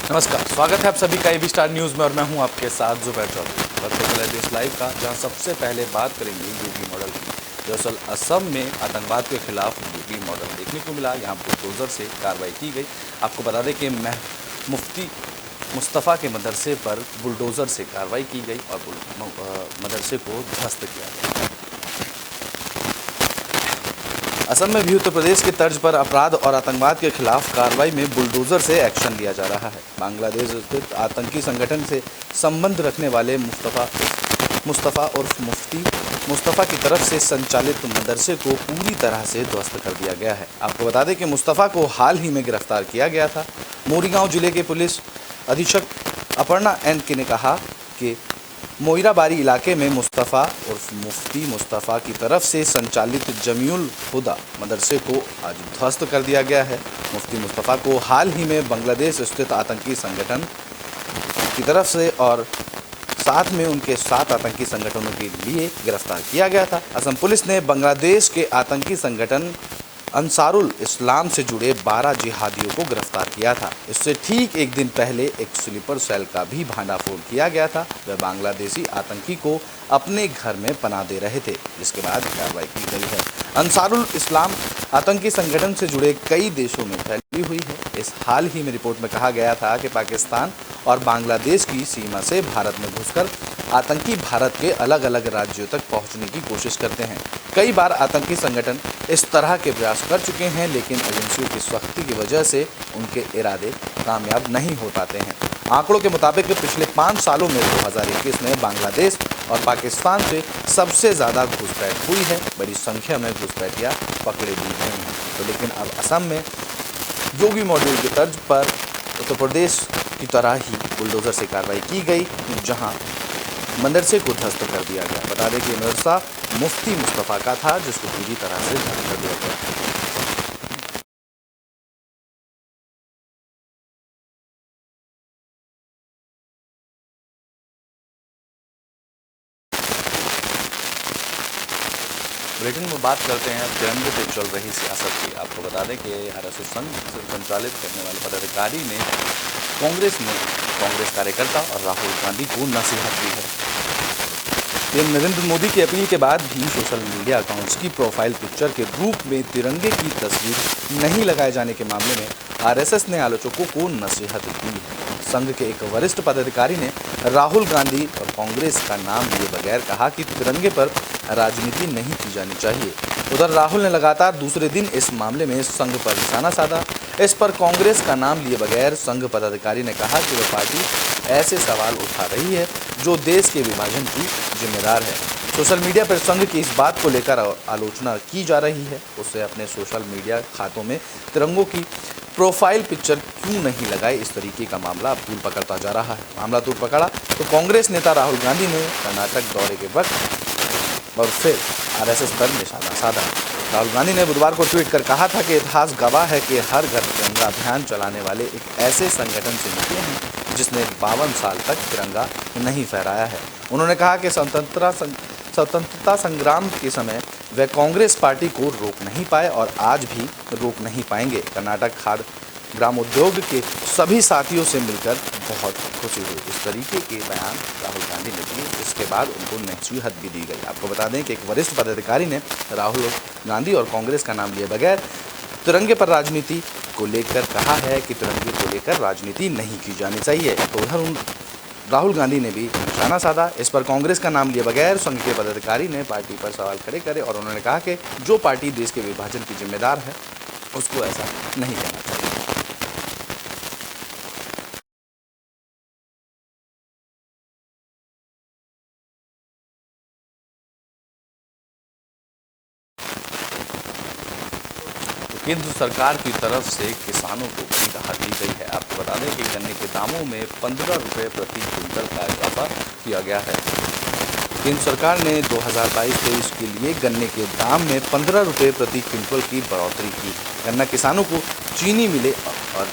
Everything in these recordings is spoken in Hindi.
नमस्कार, स्वागत है आप सभी का एबी स्टार न्यूज़ में और मैं हूं आपके साथ जुबैर चौधरी। बढ़ते चले देश लाइव का, जहां सबसे पहले बात करेंगे यूपी मॉडल की। दरअसल असम में आतंकवाद के खिलाफ यूपी मॉडल देखने को मिला। यहां बुलडोजर से कार्रवाई की गई। आपको बता दें कि मुफ्ती मुस्तफ़ा के मदरसे पर बुलडोजर से कार्रवाई की गई और मदरसे को ध्वस्त किया गया। असम में भी उत्तर प्रदेश के तर्ज पर अपराध और आतंकवाद के खिलाफ कार्रवाई में बुलडोजर से एक्शन लिया जा रहा है। बांग्लादेश स्थित आतंकी संगठन से संबंध रखने वाले मुस्तफ़ा उर्फ मुफ्ती मुस्तफ़ा की तरफ से संचालित मदरसे को पूरी तरह से ध्वस्त कर दिया गया है। आपको बता दें कि मुस्तफ़ा को हाल ही में गिरफ्तार किया गया था। मोरीगांव जिले के पुलिस अधीक्षक अपर्णा एन के ने कहा कि मोइराबारी इलाके में मुस्तफ़ा उर्फ मुफ्ती मुस्तफ़ा की तरफ से संचालित जमीउल हुदा मदरसे को आज ध्वस्त कर दिया गया है। मुफ्ती मुस्तफ़ा को हाल ही में बांग्लादेश स्थित आतंकी संगठन की तरफ से और साथ में उनके 7 आतंकी संगठनों के लिए गिरफ्तार किया गया था। असम पुलिस ने बांग्लादेश के आतंकी संगठन अंसारुल इस्लाम से जुड़े 12 जिहादियों को गिरफ्तार किया था। इससे ठीक एक दिन पहले एक स्लीपर सेल का भी भांडाफोड़ किया गया था। वह बांग्लादेशी आतंकी को अपने घर में पनाह दे रहे थे, जिसके बाद कार्रवाई की गई है। अंसारुल इस्लाम आतंकी संगठन से जुड़े कई देशों में फैली हुई है। इस हाल ही में रिपोर्ट में कहा गया था कि पाकिस्तान और बांग्लादेश की सीमा से भारत में घुसकर आतंकी भारत के अलग अलग राज्यों तक पहुंचने की कोशिश करते हैं। कई बार आतंकी संगठन इस तरह के प्रयास कर चुके हैं, लेकिन एजेंसियों की सख्ती की वजह से उनके इरादे कामयाब नहीं हो पाते हैं। आंकड़ों के मुताबिक पिछले 5 सालों में 2021 में बांग्लादेश और पाकिस्तान से सबसे ज़्यादा घुसपैठ हुई है। बड़ी संख्या में घुसपैठियाँ पकड़े भी गए हैं। तो लेकिन अब असम में योगी मॉडल के तर्ज पर उत्तर प्रदेश की तरह ही बुलडोजर से कार्रवाई की गई, जहां मदरसे को ध्वस्त कर दिया गया। बता दें कि मदरसा मुफ्ती मुस्तफ़ा का था, जिसको पूरी तरह से ध्वस्त कर दिया गया। बुलेटिन में बात करते हैं तिरंगे पे चल रही सियासत की। आपको बता दें कि आरएसएस संघ से संचालित करने वाले पदाधिकारी ने कांग्रेस कार्यकर्ता और राहुल गांधी को नसीहत दी है। पीएम नरेंद्र मोदी की अपील के बाद भी सोशल मीडिया अकाउंट्स की प्रोफाइल पिक्चर के रूप में तिरंगे की तस्वीर नहीं लगाए जाने के मामले में आरएसएस ने आलोचकों को नसीहत दी है। संघ के एक वरिष्ठ पदाधिकारी ने राहुल गांधी और कांग्रेस का नाम लिए बगैर कहा कि तिरंगे पर राजनीति नहीं की जानी चाहिए। उधर राहुल ने लगातार दूसरे दिन इस मामले में संघ पर निशाना साधा। इस पर कांग्रेस का नाम लिए बगैर संघ पदाधिकारी ने कहा कि वह पार्टी ऐसे सवाल उठा रही है जो देश के विभाजन की जिम्मेदार है। सोशल मीडिया पर संघ की इस बात को लेकर आलोचना की जा रही है। उससे अपने सोशल मीडिया खातों में तिरंगों की प्रोफाइल पिक्चर क्यों नहीं लगाए, इस तरीके का मामला अब तूल पकड़ता जा रहा है। मामला तूल पकड़ा तो कांग्रेस नेता राहुल गांधी ने कर्नाटक दौरे के वक्त और फिर आरएसएस पर निशाना साधा। राहुल गांधी ने बुधवार को ट्वीट कर कहा था कि इतिहास गवाह है कि हर घर तिरंगा अभियान चलाने वाले एक ऐसे संगठन से निकले हैं जिसने 52 साल तक तिरंगा नहीं फहराया है। उन्होंने कहा कि स्वतंत्रता संग्राम के समय वे कांग्रेस पार्टी को रोक नहीं पाए और आज भी रोक नहीं पाएंगे। कर्नाटक खाद्य ग्राम उद्योग के सभी साथियों से मिलकर बहुत खुशी हुई, इस तरीके के बयान राहुल गांधी ने दिए। इसके बाद उनको नसीहत भी दी गई। आपको बता दें कि एक वरिष्ठ पदाधिकारी ने राहुल गांधी और कांग्रेस का नाम लिए बगैर तिरंगे पर राजनीति को लेकर कहा है कि तिरंगे को लेकर राजनीति नहीं की जानी चाहिए। तो उधर राहुल गांधी ने भी निशाना साधा। इस पर कांग्रेस का नाम लिए बगैर संघ के पदाधिकारी ने पार्टी पर सवाल खड़े करे और उन्होंने कहा कि जो पार्टी देश के विभाजन की जिम्मेदार है उसको ऐसा नहीं कहना चाहिए। केंद्र सरकार की तरफ से किसानों को भी राहत दी गई है। आपको बता दें कि गन्ने के दामों में 15 रुपये प्रति क्विंटल का इजाफा किया गया है। केंद्र सरकार ने 2022-23 के लिए गन्ने के दाम में 15 रुपये प्रति क्विंटल की बढ़ोतरी की। गन्ना किसानों को चीनी मिले और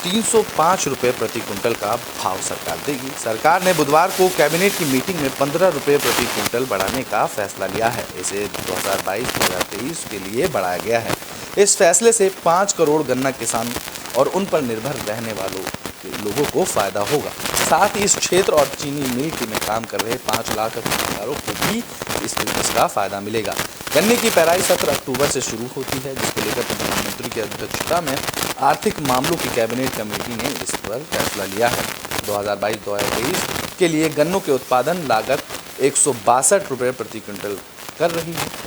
305 रुपये प्रति क्विंटल का भाव सरकार देगी। सरकार ने बुधवार को कैबिनेट की मीटिंग में 15 रुपये प्रति क्विंटल बढ़ाने का फैसला लिया है। इसे 2022-2023 के लिए बढ़ाया गया है। इस फैसले से 5 करोड़ गन्ना किसान और उन पर निर्भर रहने वालों के लोगों को फायदा होगा। साथ ही इस क्षेत्र और चीनी मिल में काम कर रहे 5 लाख कामगारों को भी इस बिजनेस का फायदा मिलेगा। गन्ने की पेराई 17 अक्टूबर से शुरू होती है, जिसको लेकर प्रधानमंत्री की अध्यक्षता में आर्थिक मामलों की कैबिनेट कमेटी ने इस पर फैसला लिया है। 2022-2023 के लिए गन्नों के उत्पादन लागत 162 रुपये प्रति क्विंटल हो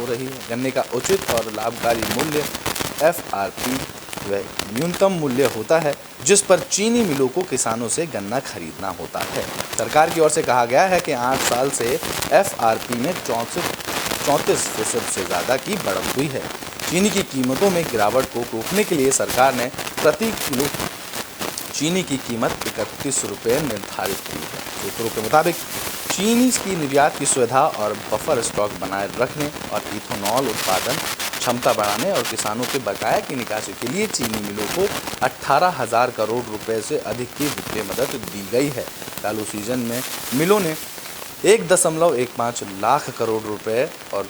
रही है। गन्ने का उचित और लाभकारी मूल्य FRP वह न्यूनतम मूल्य होता है जिस पर चीनी मिलों को किसानों से गन्ना खरीदना होता है। सरकार की ओर से कहा गया है कि 8 साल से FRP में 34% से ज़्यादा की बढ़त हुई है। चीनी की कीमतों में गिरावट को रोकने के लिए सरकार ने प्रति किलो चीनी की कीमत 31 रुपये निर्धारित की है। सूत्रों के मुताबिक चीनी की निर्यात की सुविधा और बफर स्टॉक बनाए रखने और इथेनॉल उत्पादन क्षमता बढ़ाने और किसानों के बकाया की निकासी के लिए चीनी मिलों को 18,000 करोड़ रुपए से अधिक की वित्तीय मदद दी गई है। चालू सीजन में मिलों ने 1.15 लाख करोड़ रुपए और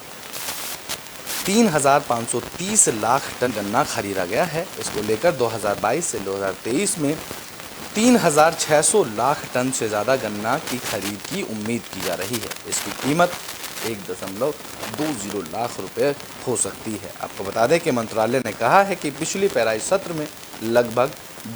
3,530 लाख टन गन्ना खरीदा गया है। इसको लेकर 2022 से 2023 में 3,600 लाख टन से ज़्यादा गन्ना की खरीद की उम्मीद की जा रही है। इसकी कीमत 1.20 लाख रुपए हो सकती है। आपको बता दें कि मंत्रालय ने कहा है कि पिछली पेराई सत्र में लगभग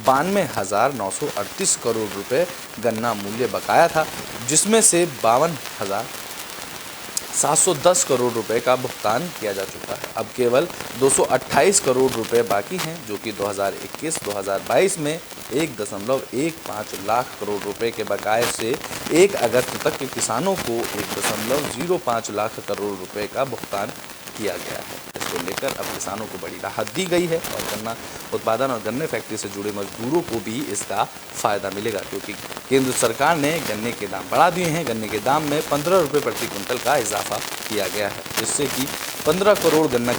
92,938 करोड़ रुपए गन्ना मूल्य बकाया था, जिसमें से 52,710 करोड़ रुपए का भुगतान किया जा चुका है। अब केवल 228 करोड़ रुपए बाकी हैं, जो कि 2021-2022 में 1.15 लाख करोड़ रुपए के बकाये से 1 अगस्त तक के किसानों को 1.05 लाख करोड़ रुपए का भुगतान किया गया है। इसको लेकर अब किसानों को बड़ी राहत दी गई है और गन्ना उत्पादन और गन्ने फैक्ट्री से जुड़े मजदूरों को भी इसका फ़ायदा मिलेगा, क्योंकि केंद्र सरकार ने गन्ने के दाम बढ़ा दिए हैं। गन्ने के दाम में 15 रुपये प्रति क्विंटल का इजाफा किया गया है, जिससे कि 5 करोड़ गन्ना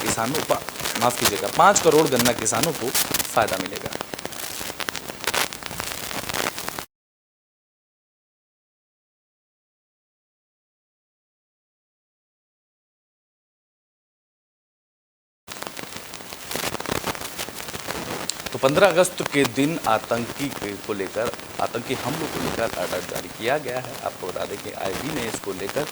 किसानों को फ़ायदा मिलेगा। तो 15 अगस्त के दिन आतंकी हमलों को लेकर अलर्ट जारी किया गया है। आपको बता दें कि IB ने इसको लेकर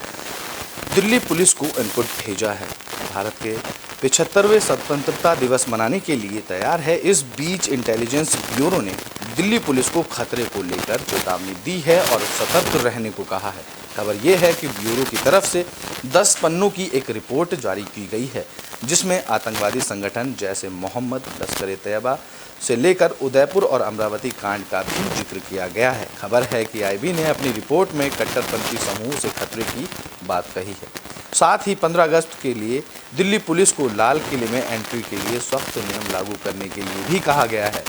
दिल्ली पुलिस को इनपुट भेजा है। भारत के 75वें स्वतंत्रता दिवस मनाने के लिए तैयार है। इस बीच इंटेलिजेंस ब्यूरो ने दिल्ली पुलिस को खतरे को लेकर चेतावनी दी है और सतर्क रहने को कहा है। खबर यह है कि ब्यूरो की तरफ से 10 पन्नों की एक रिपोर्ट जारी की गई है, जिसमें आतंकवादी संगठन जैसे मोहम्मद, लश्कर-ए-तैयबा से लेकर उदयपुर और अमरावती कांड का भी जिक्र किया गया है। खबर है कि IB ने अपनी रिपोर्ट में कट्टरपंथी समूह से खतरे की बात कही है। साथ ही 15 अगस्त के लिए दिल्ली पुलिस को लाल किले में एंट्री के लिए सख्त नियम लागू करने के लिए भी कहा गया है।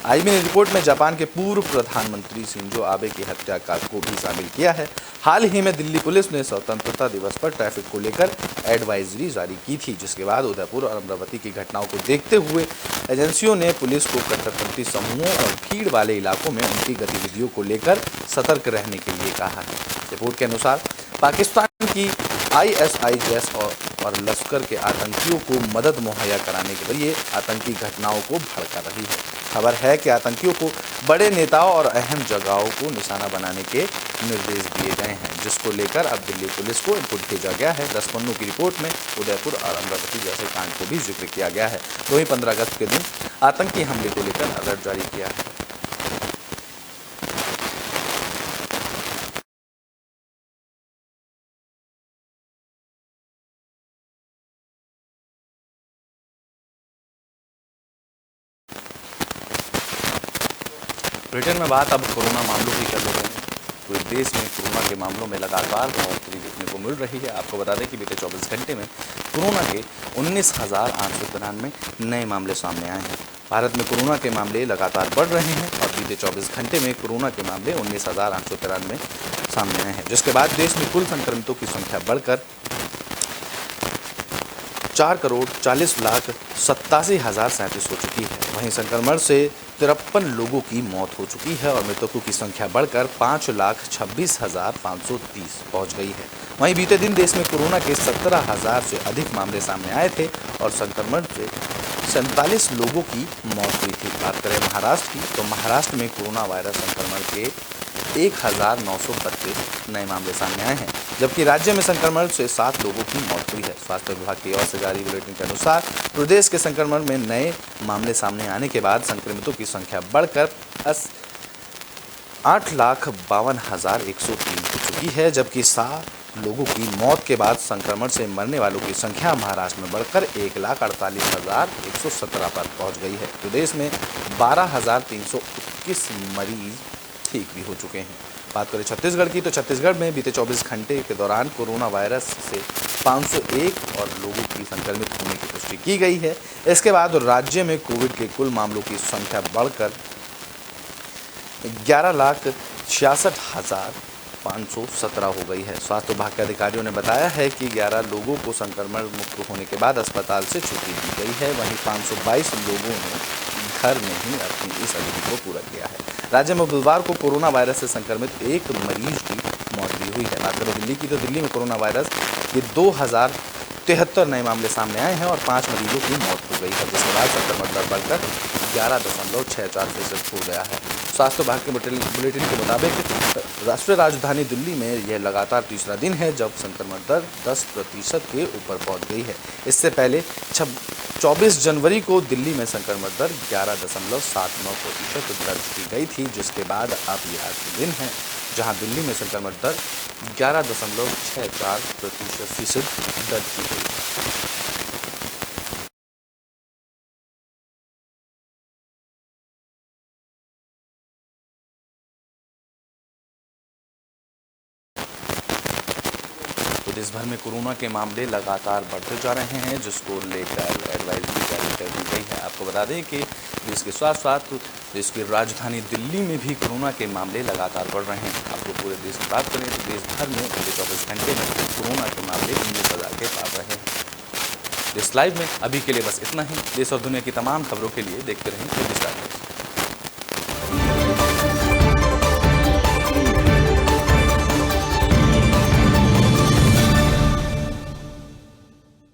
IB ने रिपोर्ट में जापान के पूर्व प्रधानमंत्री शिंजो आबे की हत्या को भी शामिल किया है। हाल ही में दिल्ली पुलिस ने स्वतंत्रता दिवस पर ट्रैफिक को लेकर एडवाइजरी जारी की थी, जिसके बाद उदयपुर और अमरावती की घटनाओं को देखते हुए एजेंसियों ने पुलिस को कट्टरपंथी समूहों और भीड़ वाले इलाकों में उनकी गतिविधियों को लेकर सतर्क रहने के लिए कहा है। रिपोर्ट के अनुसार पाकिस्तान की ISIS और लश्कर के आतंकियों को मदद मुहैया कराने के जरिए आतंकी घटनाओं को भड़का रही है। खबर है कि आतंकियों को बड़े नेताओं और अहम जगहों को निशाना बनाने के निर्देश दिए गए हैं, जिसको लेकर अब दिल्ली पुलिस को इनपुट भेजा गया है। 10 पन्नों की रिपोर्ट में उदयपुर और अमरावती जैसे कांड को भी जिक्र किया गया है। तो वहीं 15 अगस्त के दिन आतंकी हमले को लेकर अलर्ट जारी किया है। ब्रिटेन में बात अब कोरोना मामलों की कर लेते हैं। पूरे देश में कोरोना के मामलों में लगातार बढ़ोतरी देखने को मिल रही है। आपको बता दें कि बीते 24 घंटे में कोरोना के 19,893 नए मामले सामने आए हैं। भारत में कोरोना के मामले लगातार बढ़ रहे हैं और बीते 24 घंटे में कोरोना के मामले 19,893 सामने आए हैं, जिसके बाद देश में कुल संक्रमितों की संख्या बढ़कर 4,40,87,037 हो चुकी है। वहीं संक्रमण से 53 लोगों की मौत हो चुकी है और मृतकों की संख्या बढ़कर 5,26,530 पहुंच गई है। वहीं बीते दिन देश में कोरोना के 17,000 से अधिक मामले सामने आए थे और संक्रमण से 47 लोगों की मौत हुई थी। बात करें महाराष्ट्र की, तो महाराष्ट्र में कोरोना वायरस संक्रमण के 1932 नए मामले सामने आए हैं, जबकि राज्य में संक्रमण से 7 लोगों की मौत हुई है। स्वास्थ्य विभाग की ओर से जारी बुलेटिन के अनुसार प्रदेश के संक्रमण में नए मामले सामने आने के बाद संक्रमितों की संख्या बढ़कर 8,52,103 हो चुकी है, जबकि 7 लोगों की मौत के बाद संक्रमण से मरने वालों की संख्या महाराष्ट्र में बढ़कर 1,48,117 पर पहुंच गई है। प्रदेश में 12,321 मरीज ठीक भी हो चुके हैं। बात करें छत्तीसगढ़ की, तो छत्तीसगढ़ में बीते 24 घंटे के दौरान कोरोना वायरस से 501 और लोगों की संक्रमित होने की पुष्टि की गई है। इसके बाद राज्य में कोविड के कुल मामलों की संख्या बढ़कर 11,66,517 हो गई है। स्वास्थ्य विभाग के अधिकारियों ने बताया है कि 11 लोगों को संक्रमण मुक्त होने के बाद अस्पताल से छुट्टी दी गई है। वहीं 522 लोगों ने घर में ही अपनी इस अवधि को पूरा किया है। राज्य में बुधवार को कोरोना वायरस से संक्रमित एक मरीज की मौत भी हुई है। बात करें दिल्ली की, तो दिल्ली में कोरोना वायरस के 2073 नए मामले सामने आए हैं और 5 मरीजों की मौत हो गई है, जिसके बाद संक्रमण दर बढ़कर 11.64% हो गया है। स्वास्थ्य विभाग के बुलेटिन के मुताबिक राष्ट्रीय राजधानी दिल्ली में यह लगातार तीसरा दिन है जब संक्रमण दर 10% के ऊपर पहुंच गई है। इससे पहले 24 जनवरी को दिल्ली में संक्रमण दर 11.79% दर्ज की गई थी, जिसके बाद अब यह आखिरी दिन है जहां दिल्ली में संक्रमण दर 11.64% दर्ज की गई है। तो देश भर में कोरोना के मामले लगातार बढ़ते जा रहे हैं, जिसको लेकर एडवाइजरी जारी कर दी गई है। आपको बता दें कि देश के साथ देश की राजधानी दिल्ली में भी कोरोना के मामले लगातार बढ़ रहे हैं। आपको पूरे देश की बात करें तो देश भर में पिछले 24 घंटे में कोरोना के मामले 19,000 के पार रहे हैं। देश लाइव में अभी के लिए बस इतना ही। देश और दुनिया की तमाम खबरों के लिए देखते रहें।